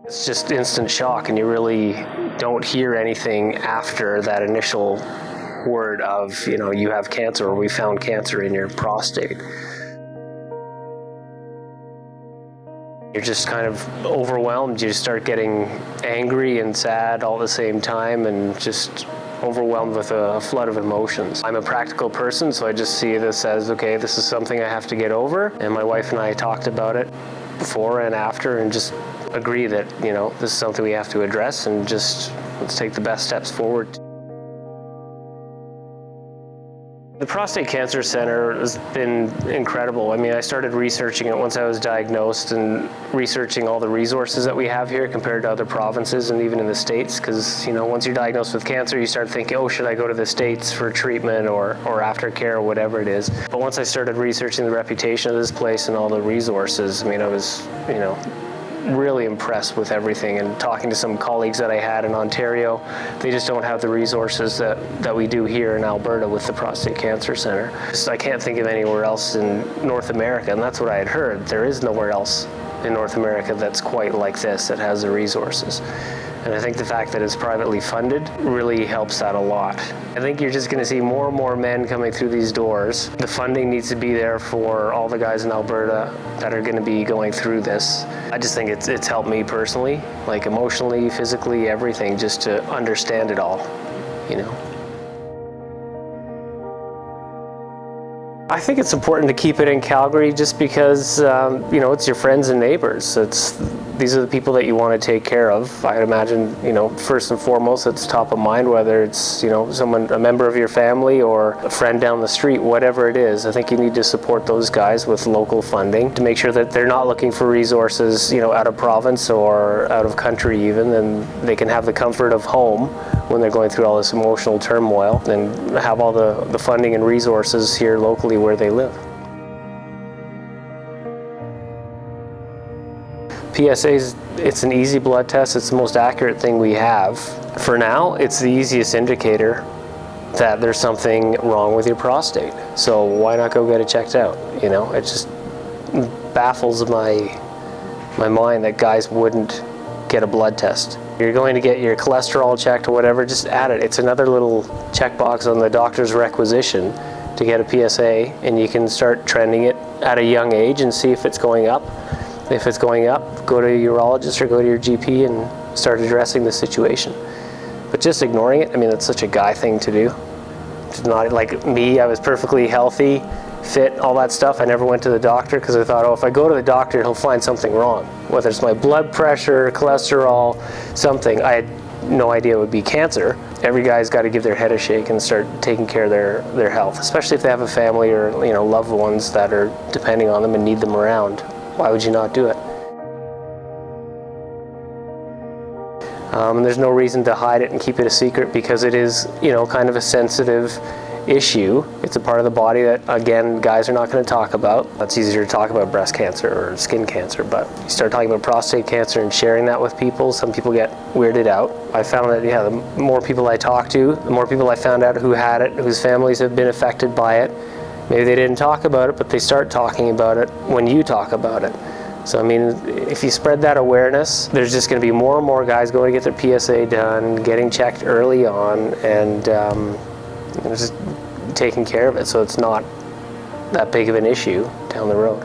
It's just instant shock, and you really don't hear anything after that initial word of, you have cancer, or we found cancer in your prostate. You're just kind of overwhelmed. You start getting angry and sad all at the same time, and just overwhelmed with a flood of emotions. I'm a practical person, so I just see this as, okay, this is something I have to get over. And my wife and I talked about it before and after, and just agree that, this is something we have to address, and just let's take the best steps forward. The Prostate Cancer Center has been incredible. I started researching it once I was diagnosed, and researching all the resources that we have here compared to other provinces and even in the States, because, once you're diagnosed with cancer, you start thinking, oh, should I go to the States for treatment or aftercare or whatever it is. But once I started researching the reputation of this place and all the resources, I was, really impressed with everything. And talking to some colleagues that I had in Ontario, they just don't have the resources that we do here in Alberta with the Prostate Cancer Center. I can't think of anywhere else in North America, and that's what I had heard. There is nowhere else in North America that's quite like this, that has the resources. And I think the fact that it's privately funded really helps that a lot. I think you're just going to see more and more men coming through these doors. The funding needs to be there for all the guys in Alberta that are going to be going through this. I just think it's helped me personally, like emotionally, physically, everything, just to understand it all, I think it's important to keep it in Calgary, just because, it's your friends and neighbors. These are the people that you want to take care of. I'd imagine, first and foremost, it's top of mind, whether it's, a member of your family or a friend down the street, whatever it is. I think you need to support those guys with local funding to make sure that they're not looking for resources, out of province or out of country even, and they can have the comfort of home when they're going through all this emotional turmoil, and have all the funding and resources here locally where they live. PSA, it's an easy blood test. It's the most accurate thing we have. For now, it's the easiest indicator that there's something wrong with your prostate. So why not go get it checked out? It just baffles my mind that guys wouldn't get a blood test. You're going to get your cholesterol checked or whatever, just add it. It's another little checkbox on the doctor's requisition to get a PSA, and you can start trending it at a young age and see if it's going up. If it's going up, go to a urologist or go to your GP and start addressing the situation. But just ignoring it, that's such a guy thing to do. It's not like me. I was perfectly healthy, fit, all that stuff. I never went to the doctor because I thought, if I go to the doctor, he'll find something wrong. Whether it's my blood pressure, cholesterol, something. I had no idea it would be cancer. Every guy's got to give their head a shake and start taking care of their health, especially if they have a family or loved ones that are depending on them and need them around. Why would you not do it? And there's no reason to hide it and keep it a secret, because it is, kind of a sensitive issue. It's a part of the body that, again, guys are not going to talk about. It's easier to talk about breast cancer or skin cancer, but you start talking about prostate cancer and sharing that with people, some people get weirded out. I found that, the more people I talk to, the more people I found out who had it, whose families have been affected by it. Maybe they didn't talk about it, but they start talking about it when you talk about it. So, if you spread that awareness, there's just going to be more and more guys going to get their PSA done, getting checked early on, and just taking care of it, so it's not that big of an issue down the road.